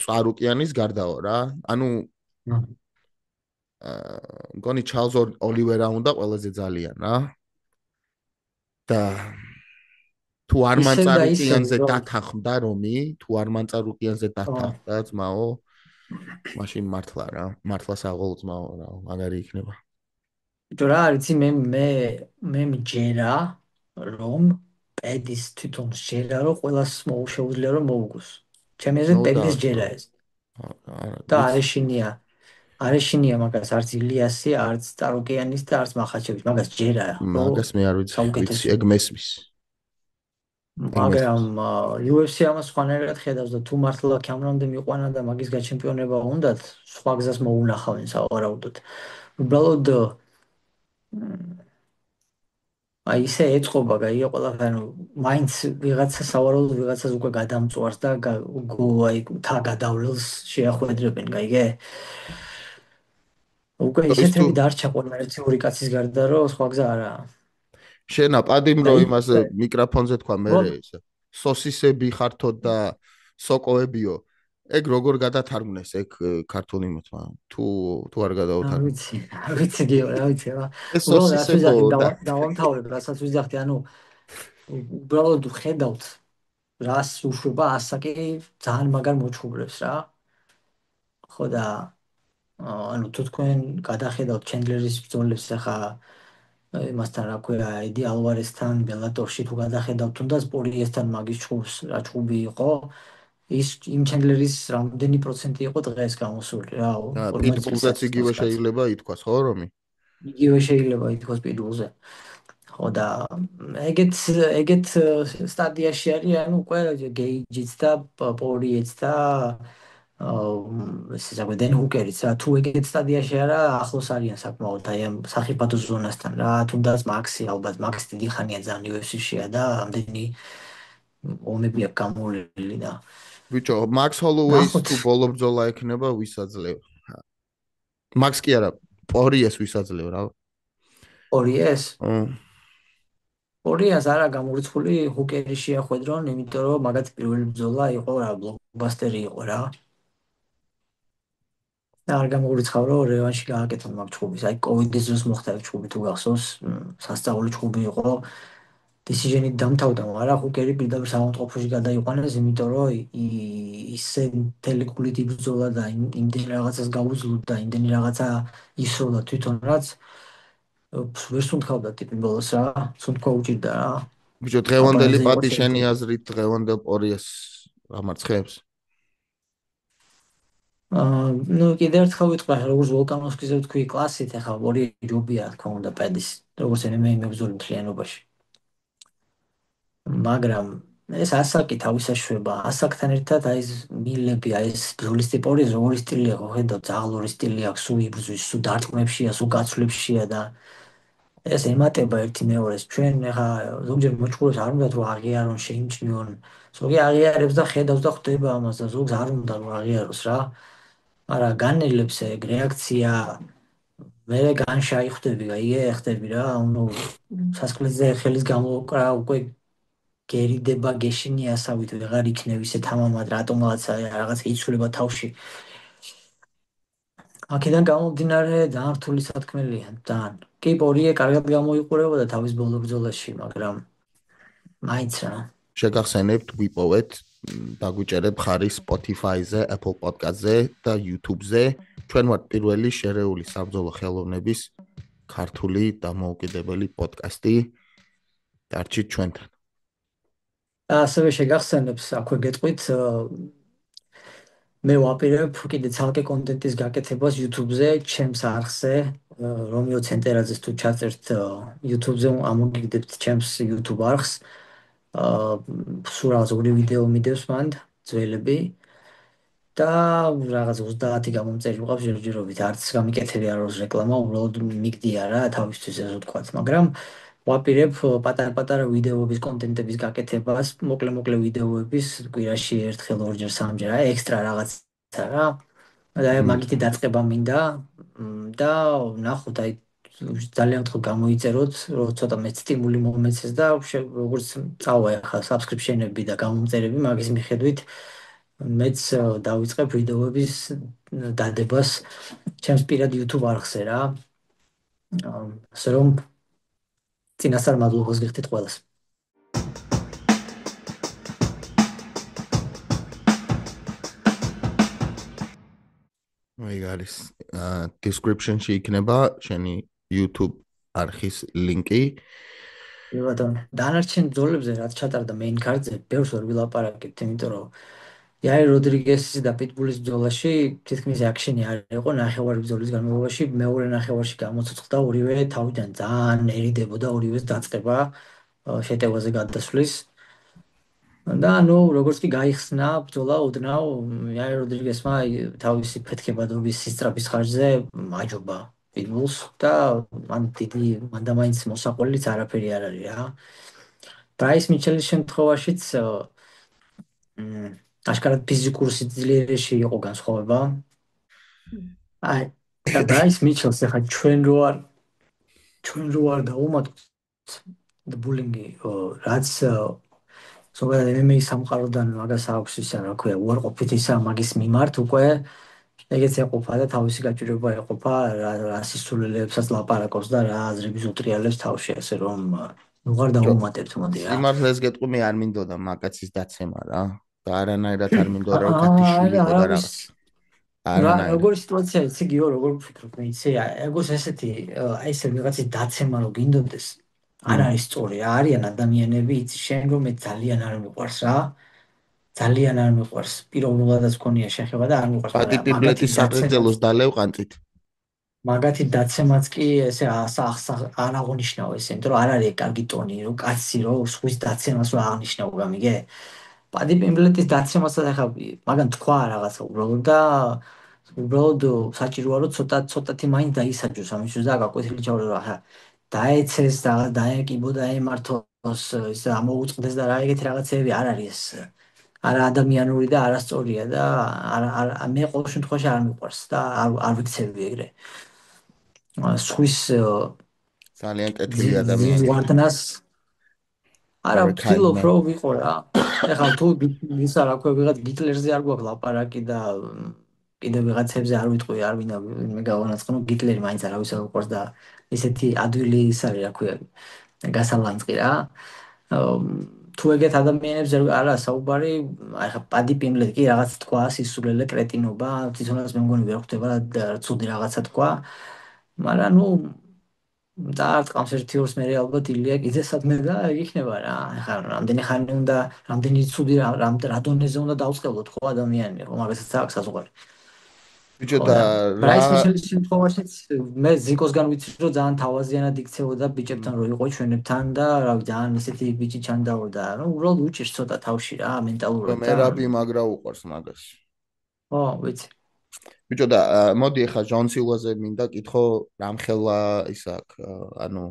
წარუკიანის გარდაო რა ანუ მგონი ჩარლზ ოლივერა უნდა ყველაზე ძალიან რა და თუ არ მანწარუკიანზე დათანხმდა რომი თუ არ მანწარუკიანზე დათანხმდა ძმაო მაშინ მართლა რა მართლა საღოლ ძმაო რა მაგარი იქნება ბიჭო რა არიცი მე მჯერა რომ პედის თვითონ შეერა რომ ყველას შეუძლია რომ მოუგოს ჩემი აზრით პედის ჯერა ეს და არეშინია მაგას არც ილიასი არც წარუკიანის და არც მახაჩევის მაგას ჯერა მაგას მე არ ვიცი ეგ მესმის მაგრამ UFC ამას სხვანაირად ხედავს და თუ მართლა კამერამდე მიყვანა და მაგის გაჩემპიონება უნდათ, სხვა გზას მოუნახავენ სავარაუდოდ. უბრალოდ აი ისე ეწყობა გაიგე ყველაფერი, ანუ მაინც ვიღაცა სავარაუდოდ ვიღაცას უკვე გადამწვარს და აი თა გადავლელს შეახვედრებენ, გაიგე? უკვე ის თუ ისეთები დარჩა ყველა ერთი ორი კაცის გარდა, რომ სხვა გზა არაა. შენა პადიმ და რო იქ იმაზე მიკროფონზე თქვა მე ეს სოსისები ხართო და სოკოებიო ეგ როგორ გადათარგმნეს ეგ ქართული მოთმა თუ არ არ გადავთარგმნე ვიცი, არ ვიცი გიო, რა ვიცი რა. ეს უბრალოდ რაც სოსისებო ვიზახი და დავამთავრებ, რასაც ვიზახი, ანუ უბრალოდ ხედავთ რას უშვება ასაკი ძალიან მაგარ მოჩხუბრებს რა. ხო და ანუ თუ თქვენ გადახედავთ ჩენდლერის ბრძოლებს ახლა იმასთან რა ქვია, ედი ალვარესთან ბელატორში თუ გადახედავთ თუნდაც პორიესთან მაგის ჩხუბს, რა ჩხუბი იყო, ის იმ ჩენდლერის რამდენი პროცენტი იყო დღეს გამოსული რა, 40 პიტბულზეც წელსაც იგივე კაცი. შეიძლება ითქვას ხო რომი იგივე შეიძლება ითქვას პიტბულზე. ხო და ეგეთ სტადიაში არის, ანუ უკვე გეიჯიც და პორიეც და ესე ზოგადად დენ ჰუკერიც რა, თუ ეგეთ სტადიაში არა, ახლოს არიან საკმაოდ აი ამ სახიფათო ზონასთან რა, თუნდაც მაქსი ალბათ მაქსი დიდი ხანია ძალიან UFC-შია და ამდენი ომები აქვს გამოვლილი და ბიჭო მაქს ჰოლოუეის ნახოთ. თუ ბოლო ბრძოლა ექნება ვისაძლევ მაქს კი არა პორიეს ვისაძლევ რა პორიეს ო, პორიას არა გამორიცხული ჰუკერი შეახვედრონ, იმიტომ რომ მაგათ პირველი ბრძოლა იყო რა, ბლოკბასტერი იყო რა. და არ გამოგრიცხავ რომ რევანში გააკეთონ მაგ ჩხუბის. აი კოვიდის დროს მოხდა ეგ ჩხუბი თუ გახსოვს, სასწაული ჩხუბი იყო. დისიჟენით დამთავრდა, მაგრამ ჰუკერი პირდაპირ საავადმყოფოში გადაიყვანეს, იმიტომ რომ ისე თელეკულით იბრძოლა და იმდენი რაღაცას გაუძლო და იმდენი რაღაცა ისროლა თვითონ რაც ვერ სუნთქავდა ტიპი ბოლოს რა, სუნთქვა უჭირდა რა. ბიჭო დღევანდელი აპარატზე იყო პატი შენი შეიძლება. აზრით დღევანდელ პორიეს ამარცხებს ну კიდევ ერთხელ ვიტყვი, როგორც ვოლკანოვსკიზე ვთქვი, კლასით ახლა ორი ჯობია, თქო უნდა პედის, როგორც MMA მებრძოლი მთლიანობაში. მაგრამ ეს ასაკი თავისაშვება, ასაკთან ერთად აი ეს მილები, აი ეს ბრძოლის ტიპური როგორი სტილი აქვს, ხედავ, ძაღლური სტილი აქვს, სულ იბრძვის, სულ დარტყმებშია, სულ გაცვლებშია და ეს ემატება ერთი მეორეს. ჩვენ ახლა ზოგჯერ მოჭკურებს არ უნდა რომ აღიარონ, შეიმჩნიონ, ზოგი აღიარებს და ხედავს და ხვდება ამას და ზოგს არ უნდა რომ აღიაროს რა. არა, განელებს ეგ რეაქცია, მე განშაი ხვდები, გაიგე, ხდები რა, ანუ სასკლეზე ხელის გამოკრა უკვე გერიდება, გეშინია ასავით, ვეღარ იქნევ ისე თამამად, რატომღაც რაღაც იცვლება თავში. აქედან გამომდინარე ძალიან რთული სათქმელია, ძალიან. კი, პორიე კარგად გამოიყურებოდა თავის ბოლო ბრძოლაში, მაგრამ მაინც რა. შეგახსენებთ გვიპოვეთ დაგვიჭერეთ ხარი Spotify-ზე, Apple Podcast-ზე და YouTube-ზე. ჩვენ ვართ პირველი შერეული საბრძოლო ხელოვნების ქართული დამოუკიდებელი პოდკასტი. დარჩით ჩვენთან. ასევე შეგახსენებს, აქვე გეტყვით, მე ვაპირებ კიდე ცალკე კონტენტის გაკეთებას YouTube-ზე, ჩემს არხზე, რომიო ცენტერაძეს თუ ჩაწერთ YouTube-ზე, ამოგიგდებთ ჩემს YouTube არხს. სულ რაღაც ორი ვიდეო მიდევს მანდ, ძველები. და რაღაც 30 გამომწერი ვიყავს ჯერჯერობით, არც გამიკეთები არ არის რეკლამა, უბრალოდ მიგდია რა თავისთვის ესე ვთქვათ, მაგრამ ვაპირებ პატარ-პატარა ვიდეოების კონტენტების გაკეთებას, მოკლე-მოკლე ვიდეოების კვირაში ერთხელ, ორჯერ, სამჯერ, აი ექსტრა რაღაცა რა. და მაგითი დაწყება მინდა და ნახოთ, აი ძალიან ვთქვი გამოიწეროთ, რომ ცოტა მე სტიმული მომეცეს და როგორც წავა ახლა subscription-ები და გამომწერები მაგის მიხედვით მეც დავიწყებ ვიდეოების დადებას ჩემს პირად YouTube არხზე რა. ასე რომ წინასწარ მადლობას გიხდით ყველას. აი არის description-ში იქნება შენი YouTube არხის ლინკი. კი ბატონო, დანარჩენ ბრძოლებზე რაც ჩატარდა main card-ზე, ბევრს ვერ ვილაპარაკებთ, იმიტომ რომ იაირ როდრიგესის და პიტბულის ბრძოლაში თითქმის აქშენი არ იყო ნახევარი ბრძოლის განმავლობაში, მეორე ნახევარში გამოცოცხლდა ორივე თავიდან ძალიან ერიდებოდა ორივეს დაწყება შეტევაზე გადასვლის. და ანუ როგორც კი გაიხსნა ბრძოლა ოდნავ იაირ როდრიგესმა თავისი ფეთქებადობის სისწრაფის ხარჯზე აჯობა პიტბულს და მან დიდი მანდამაინც მოსაყოლიც არაფერი არ არის რა. პრაის მიჩელის შემთხვევაშიც აშკარად ფიზიკურ სიძლიერეში იყო განსხვავება. აი და პრაის მიჩელს ახლა ჩვენ რო არ დავუმატოთ ბულინგი რაც ზოგადად MMA სამყაროდან მაგას აქვს ისა რა ქვია უარყოფით ისა მაგის მიმართ უკვე ეგეც ეყოფა და თავისი გაჭირვება ეყოფა რა სისულელეებსაც ლაპარაკობს და რა აზრების უტრიალებს თავში ასე რომ უღარ დავუმატებთ მოდი რა. სიმართლეს გეტყვი მე არ მინდოდა მაგაცის დაცემა რა და არანაირად არ მინდოდა რომ ქათიშვილი იყო და რაღაც არანაირად როგორი სიტუაცია იცი გიო როგორ ვფიქრობ მე იცი ეგოს ესეთი აი ესე ვიღაცის დაცემა რო გინდოდეს არ არის სწორი არიან ადამიანები იცი შენ რომ მე ძალიან არ მიყვარს რა ძალიან არ მიყვარს პიროვნულადაც მქონია შეხება და არ მიყვარს პატიპიმბლეთის საფრთხელოს დალევყანწით მაგათი დაცემაც კი ესე არ აღნიშნავ ესე იმიტომ რომ არ არის კარგი ტონი რომ კაცი რომ სხვის დაცემას რომ აღნიშნავ გამიგე პატიპიმბლეთის დაცემასაც ახლა მაგან თქვა რაღაცა უბრალოდ და უბრალოდ საჭიროა რომ ცოტათი მაინც დაისაჯოს ამისთვის და გაკვეთილი ჩავრო რა ხა დაეცეს და დაეკიბო და ემართოს ის ამოუწყდეს და რა ეგეთი რაღაცები არ არის არა ადამიანური და არასწორია და მე ყოველ შემთხვევაში არ მიყვარს და არ ვიქცევი ეგრე სხვის ძალიან კეთილი ადამიანი ვარდნას არა ვცდილობ რომ ვიყო რა ეხლა თუ ისა რა ქვია ვიღაც გიტლერზე არ გვაქვს ლაპარაკი და კიდე ვიღაცებზე არ ვიტყვი არ ვინდა მე გავანაცხნო გიტლერი მაინც არავის არ უყვარს და ესეთი ადვილი ის არის რა ქვია გასალანწყი რა თუ ეგეთ ადამიანებზე არა საუბარი აი ხა პადიპიმბლეთ კი რაღაც თქვა სისულელე კრეტინობა თვითონაც მე მგონი ვერ ხვდება ცუდი რაღაცა თქვა მაგრამ ნუ და არწამს ერთი ორს მე ალბათ ილია კიდე სადმე და იქნება რა ხა რამდენი ხანი უნდა რამდენი ცუდი რა დონეზე უნდა დავწყებლოთ ხო ადამიანი ხო მაგასაც აქვს საზღვარი ბიჭო და პრაის მიშელის შემთხვევაშიც მე ზიკოსგან ვიცი რომ ძალიან თავაზიანად იქცეოდა ბიჭებთან რო იყო ჩვენებთან და რავი ძალიან ისეთი ბიჭი ჩანდაოდა რომ უბრალოდ უჭირს ცოტა თავში რა მენტალურად მე რაბი მაგრა უყარს მაგას ო ვიცი ბიჭო და მოდი ახლა ჯონ სილვაზე მინდა კითხო რამხელა ის აქვს ანუ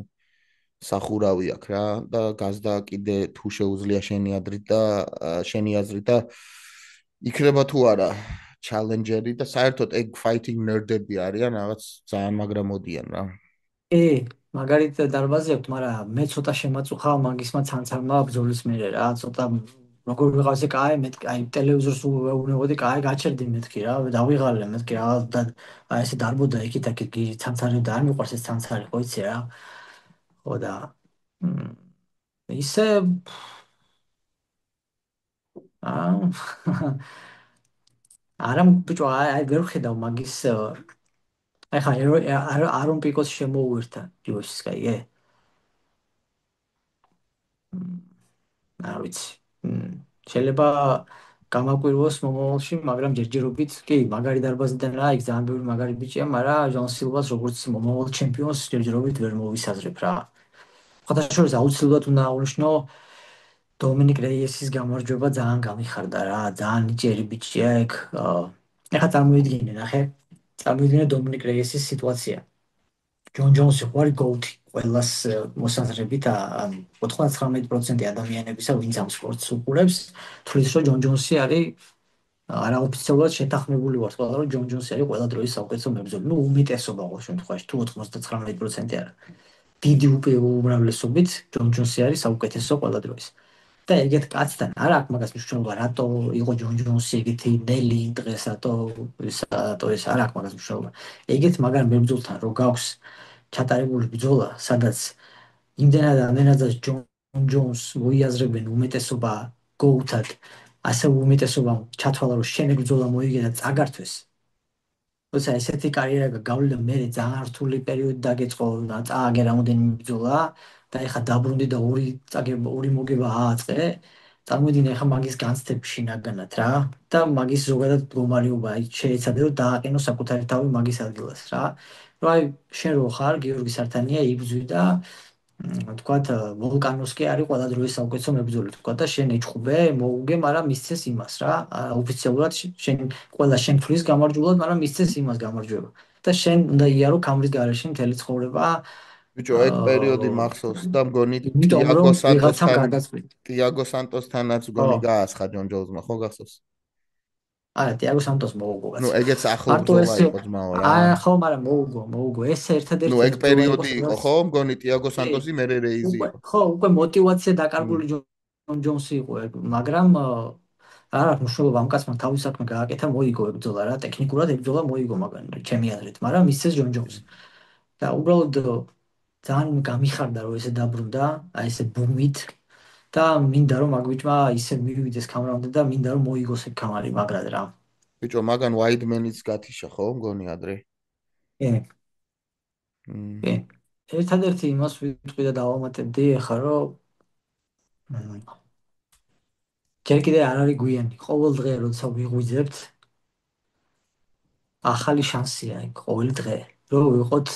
სახურავი აქვს რა და გაზდა კიდე თუ შეუძლია შენი აზრით და იქნება თუ არა ჩალენჯერი და საერთოდ ეგ ფაითინგ ნერდები არიან რაღაც ძალიან მაგრა მოდიან რა მაგარით დარბაზი აქვს მაგრამ მე ცოტა შემაწუხა მაგისმა ცანცარმა ბრძოლის მერე რა ცოტა როგორ ვიყავს ეგ აი ტელევიზორს ვეუბნებოდი კაი გაჩერდი მეთქი რა დავიღალე მეთქი რა და აი ესე დარბოდა იქით აქეთ გირი ცანცარი და არ მიყვარს ეს ცანცარი ხო იცი რა ხო და ისე არა ბიჭო აი ვერ ხედავ მაგის აი ხა არონ პიკოს შემოუერთა UFC-ს კაი არ ვიცი შეიძლება გამაკვირვოს მომავალში მაგრამ ჯერჯერობით კი მაგარი დარბაზიდან რა იქ ძალიან ბევრი მაგარი ბიჭია მაგრამ ჯონ სილვას როგორც მომავალ ჩემპიონს ჯერჯერობით ვერ მოვისაზრებ რა ხათაშორის აუცილებლად უნდა აღნიშნო დომინიკ რეიესის გამარჯვება ძალიან გამიხარდა რა ძალიან ნიჭიერი ბიჭია ეგ ეხლა წარმოიდგინე დომინიკ რეიესის სიტუაცია ჯონ ჯონსი ყარი გოუთი ყველას მოსაზრებით ანუ 99% ადამიანებისა ვინც ამ სპორტს უყურებს თulis რომ ჯონ ჯონსი არის არაოფიციალურად შეთანხმებული ვართ ყველა რომ ჯონ ჯონსი არის ყველა დროის საუკეთესო მებრძოლი ნუ უმეტესობა ყოველ შემთხვევაში თუ 99% არა დიდი უმრავლესობით ჯონ ჯონსი არის საუკეთესო ყველა დროის და ეგეთ კაცთან არ აქვს მაგას მნიშვნელობა რატო იყო ჯონ ჯონსი ეგეთი ნელი დღეს რატო ეს არ აქვს მაგას მნიშვნელობა ეგეთ მაგარ მებრძოლთან რო გაქვს ჩატარებული ბრძოლა სადაც იმდენად ამდენადაც ჯონ ჯონს მოიაზრებენ უმეტესობა გოუთად ასე უმეტესობა ჩათვალა რომ შენი ბრძოლა მოიგე და წაგართვეს როცა ესეთი კარიერა გავლიდა მე ძალიან რთული პერიოდი დაგეწყო და წააგე რამოდენიმე ბრძოლა და ეხა დაბრუნდი და ორი მოგება ააწყე წარმოიდგინე ეხა მაგის განცდები შინაგანად რა და მაგის ზოგადად მდგომარეობა შეეცადე რომ დააყენო საკუთარი თავი მაგის ადგილას რა რომ აი შენ რო ხარ გიორგი სართანია იბრძვი და თქვათ ვოლკანოვსკი არის ყველა დროის საუკეთესო მებრძოლი თქვათ და შენ ეჭხუბე მოუგე, მაგრამ მისცეს იმას რა. ოფიციალურად შენ ყველა შენ ფრის გამარჯვულად, მაგრამ მისცეს იმას გამარჯვება. და შენ უნდა იარო კამრის გარეშე მთელი ცხოვრება. ბიჭო, ეგ პერიოდი მახსოვს და მგონი იმიტომ რომ ვიღაცამ გადაწყვიტა. ტიაგო სანტოსთანაც ხო, მგონი გაასხა ჯონ ჯოუნსმა, ხო გახსოვს? არა, ტიაგო სანტოს მოუგო ნუ კაცი. ეგეც ახლო მარტო ბრძოლა ეს იყო ძმაო რა. ხო, მაგრამ მოუგო. ეს ნუ ერთადერთი ეგ ბრძოლა იყო, პერიოდი იყო, სადაც ხო? მგონი ტიაგო სანტოსი მერე რეიზი იყო. ხო, უკვე მოტივაცია დაკარგული ჯონ ჯონსი იყო ეგ, მაგრამ არ აქვს მნიშვნელობა ამ კაცმა თავის საქმე გააკეთა, მოიგო ეგ ბრძოლა რა, ტექნიკურად ეგ ბრძოლა მოიგო, მაგრამ ჩემი აზრით, მაგრამ მისცეს ჯონ ჯონსი. და უბრალოდ ძალიან გამიხარდა რომ ესე დაბრუნდა, აი ესე ბუმით და მინდა რომ მაგ ბიჭმა ისე მივიდეს კამრამდე და მინდა რომ მოიგოს ეგ კამარი მაგრად რა. ბიჭო, მაგან ვაიდმენიც გათიშა, ხო? მგონი ადრე. კი, მმ. კი. ერთადერთი იმას ვიტყვი და დავამატებდი ახლა რომ ჯერ კიდე არ არის გვიანი. ყოველ დღე როცა ვიღვიძებთ, ახალი შანსია იქ ყოველ დღე, რომ ვიყოთ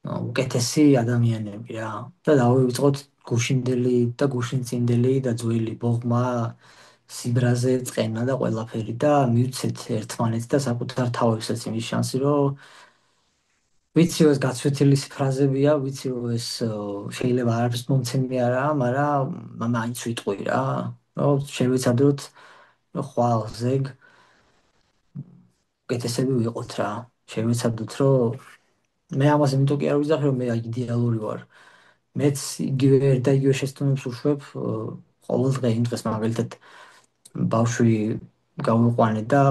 უკეთესი ადამიანები რა. და დავივიწყოთ გუშინდელი და გუშინწინდელი და ძველი ბოღმა, სიბრაზე, წყენა და ყველაფერი და მივცეთ ერთმანეთს და საკუთარ თავებსაც იმის შანსი, რომ ვიცი რომ ეს გაცვეთილი ფრაზებია, ვიცი რომ ეს შეიძლება არაფერს მომცემი არაა, მაგრამ მაინც ვიტყვი რა. რომ შევეცადოთ ხვალ ზეგ უკეთესები ვიყოთ რა. შევეცადოთ რომ მე ამას იმიტომ კი არ ვიზახი რომ მე იდეალური ვარ. მეც იგივე ერთ და იგივე შეცდომებს ვუშვებ ყოველ დღე იმ დღეს მაგალითად ბავშვი გავიყვანე და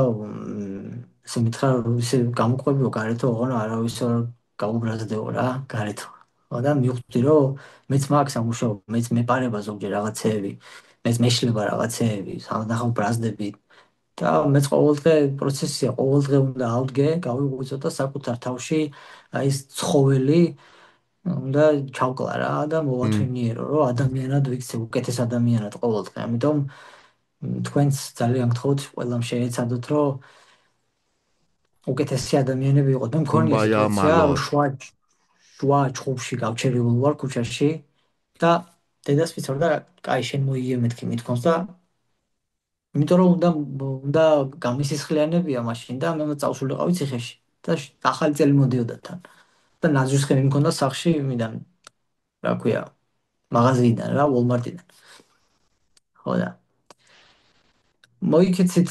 ესე მითხრა რომ ისე გამოყვებიო გარეთო ოღონდ არავის არ გაუბრაზდეო რა გარეთო. და მივხვდი რომ მეც მაქვს ამ მუშაობა, მეც მეპარება ზოგჯერ რაღაცეები, მეც მეშლება რაღაცეები, სანახავ ბრაზდები და მეც ყოველ დღე პროცესია, ყოველ დღე უნდა ავდგე, გავიღვიძო და საკუთარ თავში აი ეს ცხოველი უნდა ჩავკლა რა და მოვათვინიერო, რომ ადამიანად ვიქცე, უკეთეს ადამიანად ყოველ დღე. ამიტომ თქვენც ძალიან გთხოვთ, ყველამ შეეცადოთ, რომ უკეთესი ადამიანები იყოთ. მე მქონია კუმბაია სიტუაცია, რომ მალოთ. შუა ჩხუბში გავჩერებული ვარ ქუჩაში და დედას ვიცავ და კაი შენ მოიგე მეთქი მithქონს და იმიტომ რომ უნდა გამისისხლიანებია მაშინ და მე წავსულიყავი ციხეში და ახალი წელი მოდიოდა თან. და ნაძვის ხელი მქონდა სახში იმიდან რა ქვია მაღაზიიდან რა Walmart-იდან. ხო და მოიქეცეთ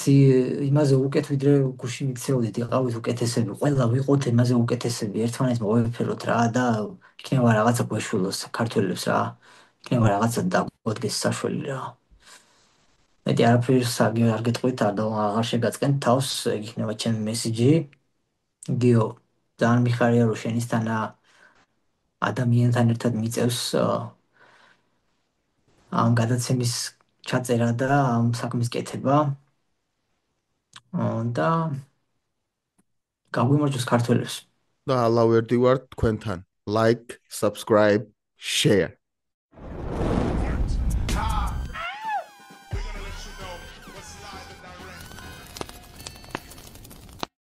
იმაზე უკეთ ვიდრე გუშინ იქცეოდით იყავით უკეთესები, ყველა ვიყოთ იმაზე უკეთესები, ერთმანეთს მოვეფეროთ რა და იქნება რაღაცა გვეშველოს საქართველოს რა. იქნება რაღაცა დაგვადგეს საშველი რა. მეტი არაფერს არ გეტყვით, აღარ შეგაწყენთ თავს, ეგ იქნება ჩემი მესიჯი. გიო, ძალიან მიხარია რომ შენისთანა ადამიანთან ერთად მიწევს ამ გადაცემის ჩაწერა და ამ საქმის კეთება. და გაგვიმარჯოს ქართველებს. და ალავერდი ვარ თქვენთან. Like, subscribe, share.